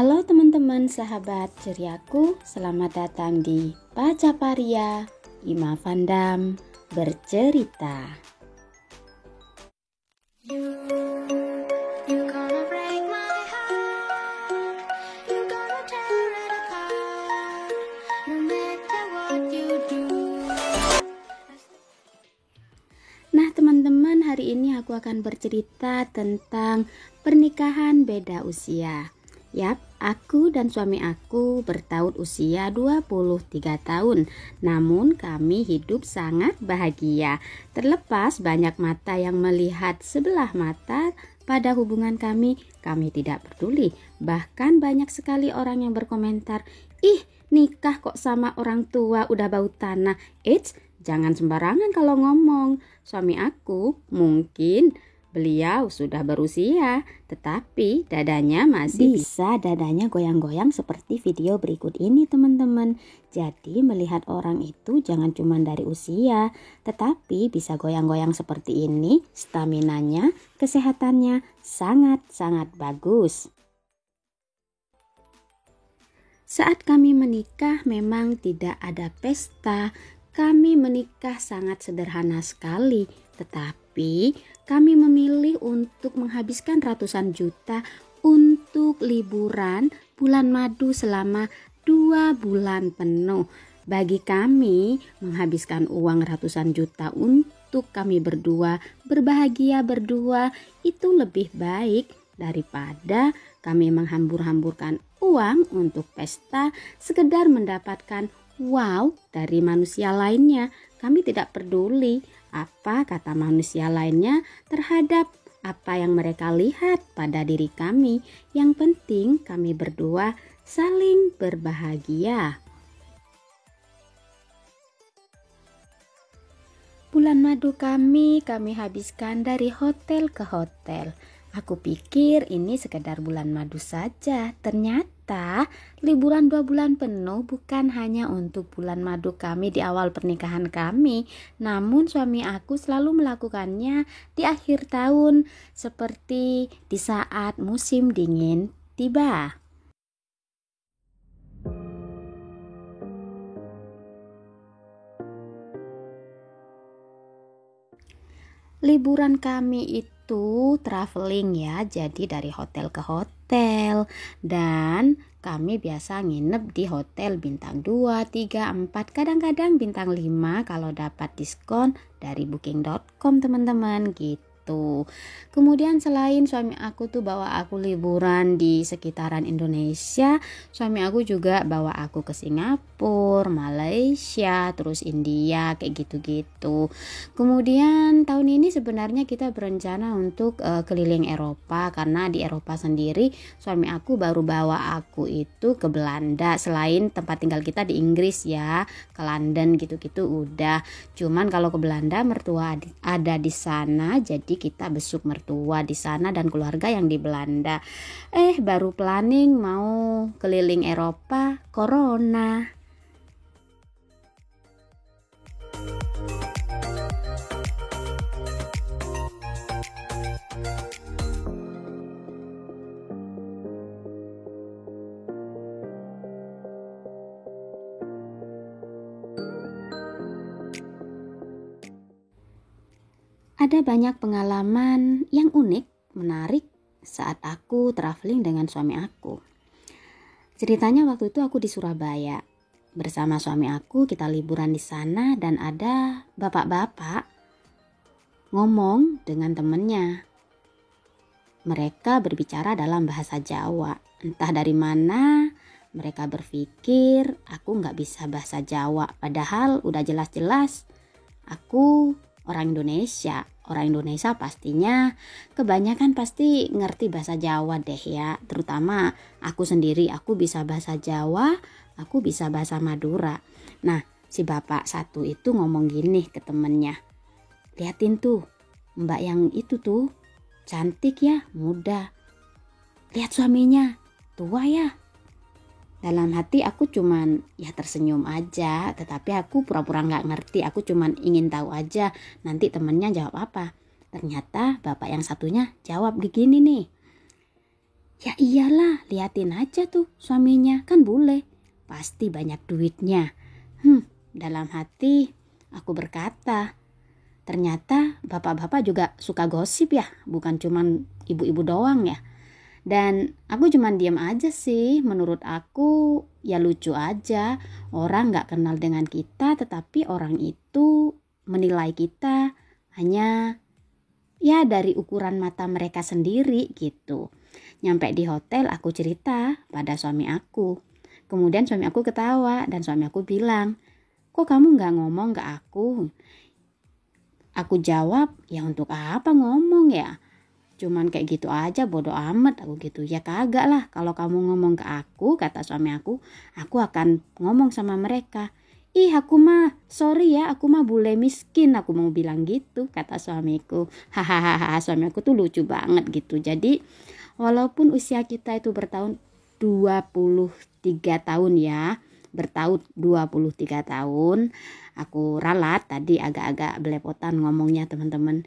Halo teman-teman sahabat ceriaku, selamat datang di Baca Paria Ima Vandam bercerita. Nah teman-teman, hari ini aku akan bercerita tentang pernikahan beda usia. Yap, aku dan suami aku bertaut usia 23 tahun. Namun kami hidup sangat bahagia. Terlepas banyak mata yang melihat sebelah mata pada hubungan kami tidak peduli. Bahkan banyak sekali orang yang berkomentar, "Ih, nikah kok sama orang tua udah bau tanah." Eits, jangan sembarangan kalau ngomong. Suami aku mungkin beliau sudah berusia, tetapi dadanya masih bisa dadanya goyang-goyang seperti video berikut ini teman-teman. Jadi melihat orang itu jangan cuma dari usia, tetapi bisa goyang-goyang seperti ini, staminanya, kesehatannya sangat-sangat bagus. Saat kami menikah memang tidak ada pesta, kami menikah sangat sederhana sekali, tetapi kami memilih untuk menghabiskan ratusan juta untuk liburan bulan madu selama 2 bulan penuh. Bagi kami, menghabiskan uang ratusan juta untuk kami berdua, berbahagia berdua, itu lebih baik daripada kami menghambur-hamburkan uang untuk pesta sekedar mendapatkan wow dari manusia lainnya. Kami tidak peduli apa kata manusia lainnya terhadap apa yang mereka lihat pada diri kami. Yang penting kami berdua saling berbahagia. Bulan madu kami habiskan dari hotel ke hotel. Aku pikir ini sekedar bulan madu saja. Ternyata liburan 2 bulan penuh bukan hanya untuk bulan madu kami di awal pernikahan kami. Namun suami aku selalu melakukannya di akhir tahun, seperti di saat musim dingin tiba. Liburan kami itu traveling ya, jadi dari hotel ke hotel, dan kami biasa nginep di hotel bintang 2, 3, 4, kadang-kadang bintang 5 kalau dapat diskon dari booking.com teman-teman gitu. Kemudian selain suami aku tuh bawa aku liburan di sekitaran Indonesia, suami aku juga bawa aku ke Singapura, Malaysia, terus India kayak gitu-gitu. Kemudian tahun ini sebenarnya kita berencana untuk keliling Eropa, karena di Eropa sendiri suami aku baru bawa aku itu ke Belanda. Selain tempat tinggal kita di Inggris ya, ke London gitu-gitu udah. Cuman kalau ke Belanda mertua ada di sana, jadi kita besuk mertua di sana dan keluarga yang di Belanda. Baru planning mau keliling Eropa, corona. Ada banyak pengalaman yang unik, menarik saat aku traveling dengan suami aku. Ceritanya waktu itu aku di Surabaya. Bersama suami aku kita liburan di sana dan ada bapak-bapak ngomong dengan temennya. Mereka berbicara dalam bahasa Jawa. Entah dari mana mereka berpikir aku nggak bisa bahasa Jawa. Padahal udah jelas-jelas aku orang Indonesia. Orang Indonesia pastinya kebanyakan pasti ngerti bahasa Jawa deh ya. Terutama aku sendiri, aku bisa bahasa Jawa, aku bisa bahasa Madura. Nah, si bapak satu itu ngomong gini ke temennya. "Liatin tuh, mbak yang itu tuh, cantik ya, muda. Lihat suaminya, tua ya." Dalam hati aku cuman ya tersenyum aja, tetapi aku pura-pura gak ngerti. Aku cuman ingin tahu aja nanti temennya jawab apa. Ternyata bapak yang satunya jawab begini nih. Ya iyalah, liatin aja tuh suaminya, kan bule, pasti banyak duitnya. Dalam hati aku berkata, ternyata bapak-bapak juga suka gosip ya, bukan cuman ibu-ibu doang ya. Dan aku cuman diam aja sih. Menurut aku ya lucu aja, orang gak kenal dengan kita tetapi orang itu menilai kita hanya ya dari ukuran mata mereka sendiri gitu. Nyampe di hotel aku cerita pada suami aku. Kemudian suami aku ketawa dan suami aku bilang, kok kamu gak ngomong ke aku? Aku jawab, ya untuk apa ngomong ya? Cuman kayak gitu aja, bodo amat aku gitu. Ya kagak lah, kalau kamu ngomong ke aku, kata suami aku akan ngomong sama mereka. Ih aku mah, sorry ya, aku mah bule miskin, aku mau bilang gitu, kata suamiku. Hahaha, suami aku tuh lucu banget gitu. Jadi walaupun usia kita itu bertahun 23 tahun ya, bertaut 23 tahun. Aku ralat tadi agak-agak belepotan ngomongnya teman-teman.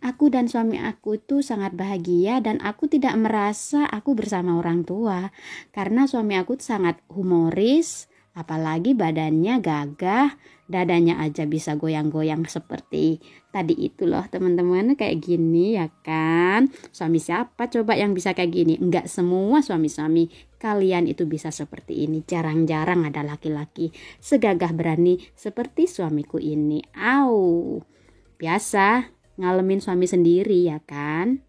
Aku dan suami aku itu sangat bahagia dan aku tidak merasa aku bersama orang tua. Karena suami aku sangat humoris, apalagi badannya gagah, dadanya aja bisa goyang-goyang seperti tadi itu loh teman-teman, kayak gini ya kan. Suami siapa coba yang bisa kayak gini? Enggak semua suami-suami kalian itu bisa seperti ini. Jarang-jarang ada laki-laki segagah berani seperti suamiku ini. Biasa ngalamin suami sendiri ya kan.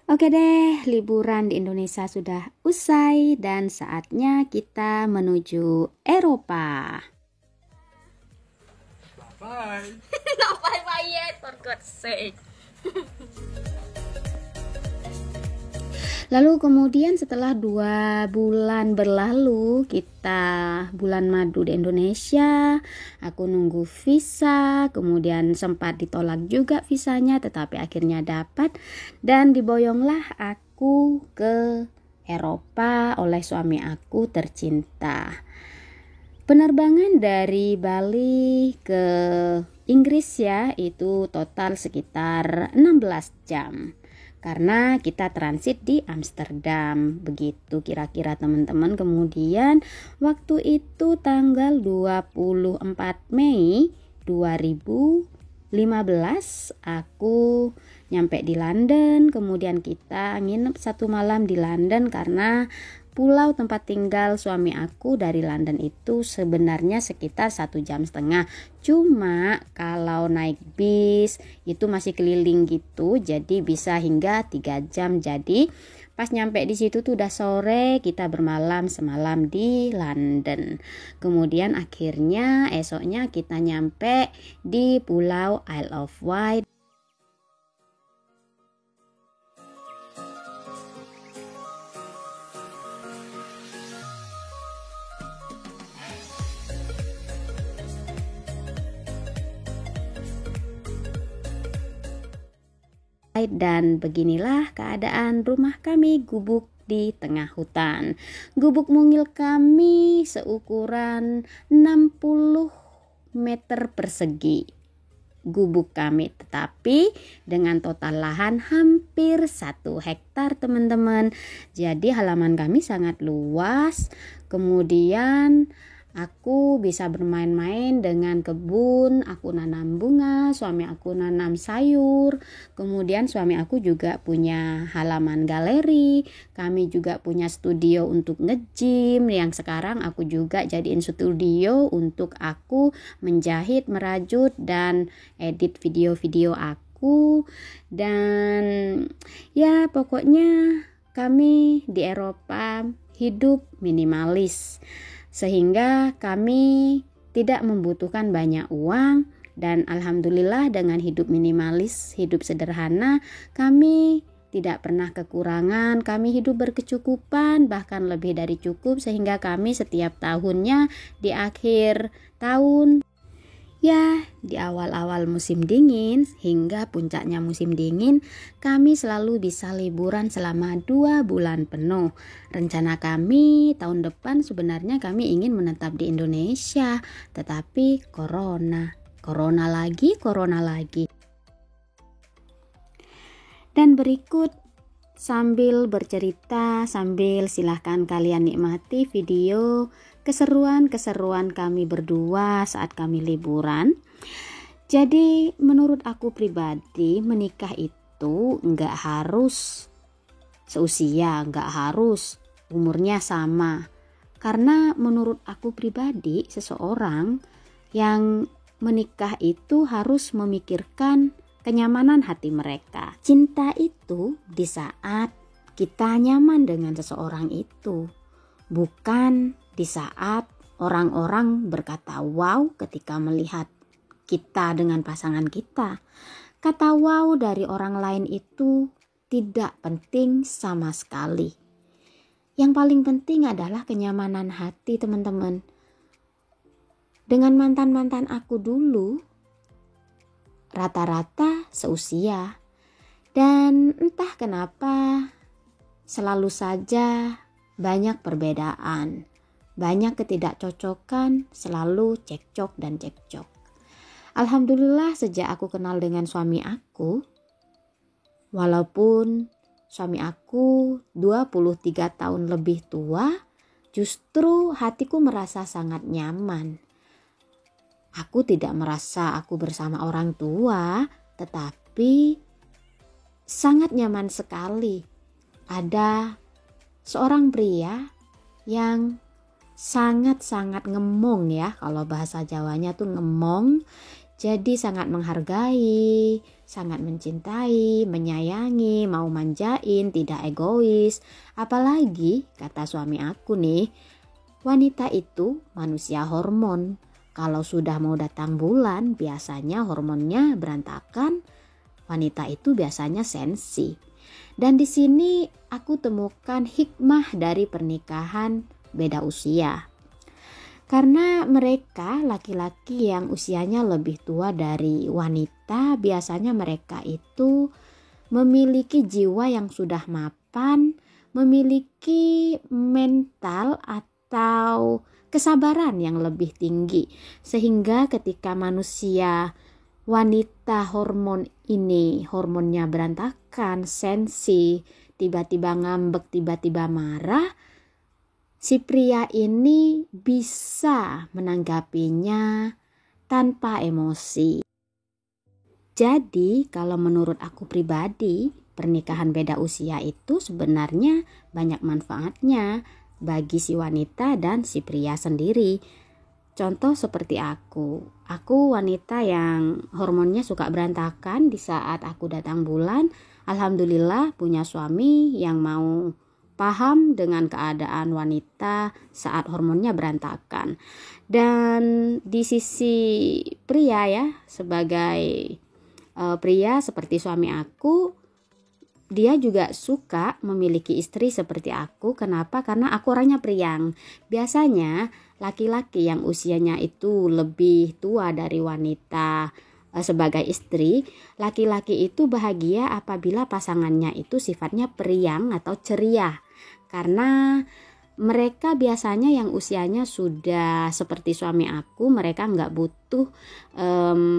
Oke deh, liburan di Indonesia sudah usai dan saatnya kita menuju Eropa. Bye. Not bye yet, for God's sake. Lalu kemudian setelah 2 bulan berlalu, kita bulan madu di Indonesia, aku nunggu visa, kemudian sempat ditolak juga visanya, tetapi akhirnya dapat dan diboyonglah aku ke Eropa oleh suami aku tercinta. Penerbangan dari Bali ke Inggris ya, itu total sekitar 16 jam. Karena kita transit di Amsterdam, begitu kira-kira teman-teman. Kemudian waktu itu tanggal 24 Mei 2015 aku nyampe di London. Kemudian kita nginep 1 malam di London karena pulau tempat tinggal suami aku dari London itu sebenarnya sekitar 1,5 jam. Cuma kalau naik bis itu masih keliling gitu, jadi bisa hingga 3 jam. Jadi pas nyampe di situ tuh udah sore, kita bermalam semalam di London. Kemudian akhirnya esoknya kita nyampe di pulau Isle of Wight. Dan beginilah keadaan rumah kami gubuk di tengah hutan. Gubuk mungil kami seukuran 60 meter persegi. Gubuk kami, tetapi dengan total lahan hampir 1 hektar teman-teman. Jadi halaman kami sangat luas. Kemudian aku bisa bermain-main dengan kebun, aku nanam bunga, suami aku nanam sayur. Kemudian suami aku juga punya halaman galeri. Kami juga punya studio untuk nge-gym yang sekarang aku juga jadiin studio untuk aku menjahit, merajut dan edit video-video aku. Dan ya pokoknya kami di Eropa hidup minimalis. Sehingga kami tidak membutuhkan banyak uang dan alhamdulillah dengan hidup minimalis, hidup sederhana, kami tidak pernah kekurangan, kami hidup berkecukupan, bahkan lebih dari cukup sehingga kami setiap tahunnya di akhir tahun ya di awal-awal musim dingin hingga puncaknya musim dingin kami selalu bisa liburan selama 2 bulan penuh. Rencana kami tahun depan sebenarnya kami ingin menetap di Indonesia, tetapi corona lagi. Dan berikut sambil bercerita, sambil silahkan kalian nikmati video keseruan-keseruan kami berdua saat kami liburan. Jadi menurut aku pribadi, menikah itu nggak harus seusia, nggak harus umurnya sama. Karena menurut aku pribadi, seseorang yang menikah itu harus memikirkan kenyamanan hati mereka. Cinta itu di saat kita nyaman dengan seseorang itu, bukan di saat orang-orang berkata wow ketika melihat kita dengan pasangan kita. Kata wow dari orang lain itu tidak penting sama sekali. Yang paling penting adalah kenyamanan hati, teman-teman. Dengan mantan-mantan aku dulu, rata-rata seusia. Dan entah kenapa selalu saja banyak perbedaan, banyak ketidakcocokan, selalu cekcok dan cekcok. Alhamdulillah sejak aku kenal dengan suami aku, walaupun suami aku 23 tahun lebih tua, justru hatiku merasa sangat nyaman. Aku tidak merasa aku bersama orang tua, tetapi sangat nyaman sekali. Ada seorang pria yang sangat-sangat ngemong ya, kalau bahasa Jawanya tuh ngemong. Jadi sangat menghargai, sangat mencintai, menyayangi, mau manjain, tidak egois. Apalagi kata suami aku nih, wanita itu manusia hormon. Kalau sudah mau datang bulan, biasanya hormonnya berantakan. Wanita itu biasanya sensi. Dan di sini aku temukan hikmah dari pernikahan beda usia. Karena mereka laki-laki yang usianya lebih tua dari wanita, biasanya mereka itu memiliki jiwa yang sudah mapan, memiliki mental atau kesabaran yang lebih tinggi. Sehingga ketika manusia wanita hormon ini, hormonnya berantakan, sensi, tiba-tiba ngambek, tiba-tiba marah, si pria ini bisa menanggapinya tanpa emosi. Jadi kalau menurut aku pribadi, pernikahan beda usia itu sebenarnya banyak manfaatnya bagi si wanita dan si pria sendiri. Contoh seperti aku wanita yang hormonnya suka berantakan di saat aku datang bulan. Alhamdulillah punya suami yang mau paham dengan keadaan wanita saat hormonnya berantakan. Dan di sisi pria ya, sebagai pria seperti suami aku, dia juga suka memiliki istri seperti aku. Kenapa? Karena aku orangnya priang. Biasanya laki-laki yang usianya itu lebih tua dari wanita sebagai istri, laki-laki itu bahagia apabila pasangannya itu sifatnya periang atau ceria. Karena mereka biasanya yang usianya sudah seperti suami aku, mereka nggak butuh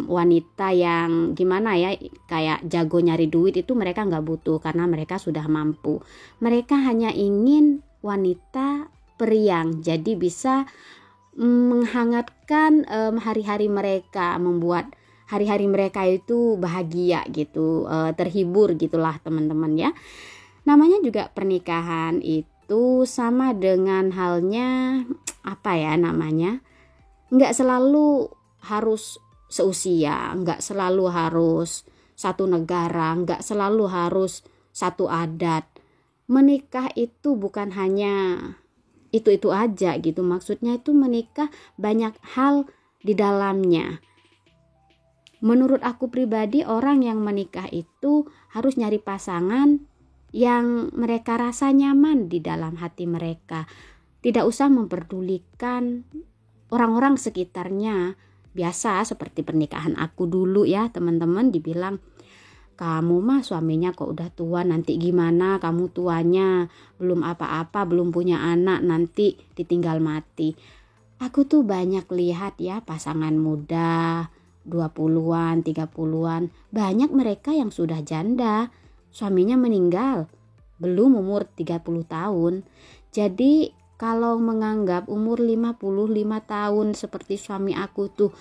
wanita yang gimana ya, kayak jago nyari duit, itu mereka nggak butuh karena mereka sudah mampu. Mereka hanya ingin wanita periang, jadi bisa menghangatkan hari-hari mereka, membuat hari-hari mereka itu bahagia gitu, terhibur gitulah teman-teman ya. Namanya juga pernikahan itu sama dengan halnya apa ya namanya, nggak selalu harus seusia, nggak selalu harus satu negara, nggak selalu harus satu adat. Menikah itu bukan hanya itu aja gitu, maksudnya itu menikah banyak hal di dalamnya. Menurut aku pribadi, orang yang menikah itu harus nyari pasangan yang mereka rasa nyaman di dalam hati mereka. Tidak usah memperdulikan orang-orang sekitarnya. Biasa seperti pernikahan aku dulu ya teman-teman, dibilang, kamu mah suaminya kok udah tua, nanti gimana kamu tuanya, belum apa-apa, belum punya anak, nanti ditinggal mati. Aku tuh banyak lihat ya pasangan muda 20-an, 30-an, banyak mereka yang sudah janda, suaminya meninggal. belum umur 30 tahun. Jadi kalau menganggap umur 55 tahun seperti suami aku tuh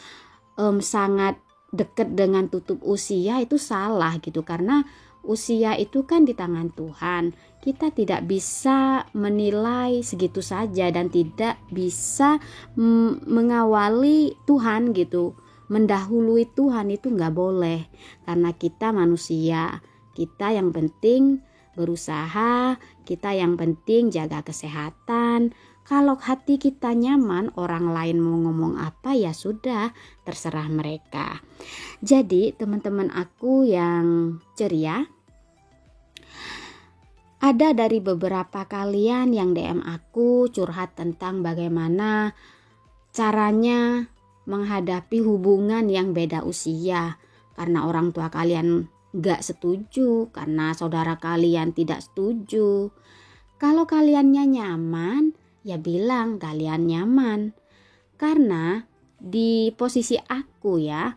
sangat dekat dengan tutup usia, itu salah gitu. Karena usia itu kan di tangan Tuhan. Kita tidak bisa menilai segitu saja dan tidak bisa mengawali Tuhan gitu. Mendahului Tuhan itu nggak boleh, karena kita manusia. Kita yang penting berusaha, kita yang penting jaga kesehatan. Kalau hati kita nyaman, orang lain mau ngomong apa ya sudah, terserah mereka. Jadi teman-teman aku yang ceria, ada dari beberapa kalian yang DM aku curhat tentang bagaimana caranya menghadapi hubungan yang beda usia, karena orang tua kalian gak setuju, karena saudara kalian tidak setuju. Kalau kaliannya nyaman, ya bilang kalian nyaman. Karena di posisi aku ya,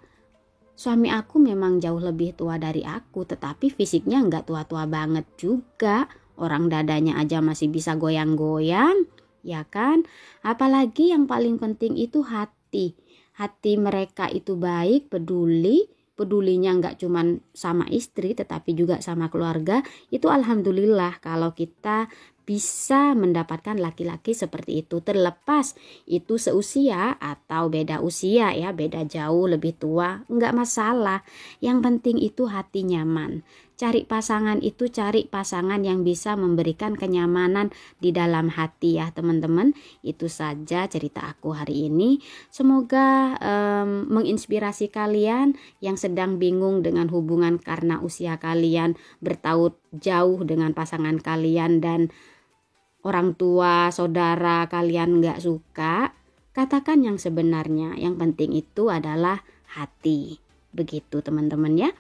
suami aku memang jauh lebih tua dari aku, tetapi fisiknya gak tua-tua banget juga. Orang dadanya aja masih bisa goyang-goyang, ya kan? Apalagi yang paling penting itu hati. Hati mereka itu baik, pedulinya nggak cuman sama istri tetapi juga sama keluarga. Itu alhamdulillah kalau kita bisa mendapatkan laki-laki seperti itu, terlepas itu seusia atau beda usia ya, beda jauh lebih tua, nggak masalah. Yang penting itu hati nyaman. Cari pasangan itu cari pasangan yang bisa memberikan kenyamanan di dalam hati ya teman-teman. Itu saja cerita aku hari ini. Semoga menginspirasi kalian yang sedang bingung dengan hubungan karena usia kalian bertaut jauh dengan pasangan kalian dan orang tua, saudara kalian gak suka. Katakan yang sebenarnya. Yang penting itu adalah hati. Begitu teman-teman ya.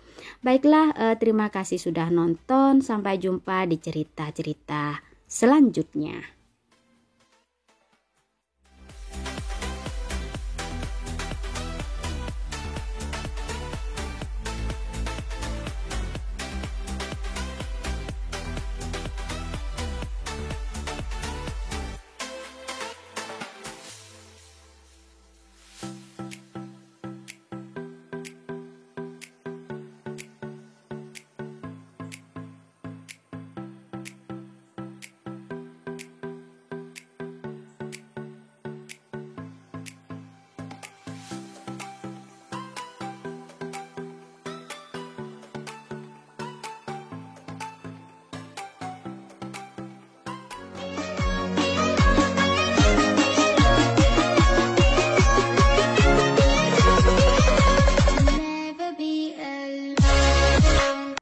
Baiklah, terima kasih sudah nonton. Sampai jumpa di cerita-cerita selanjutnya.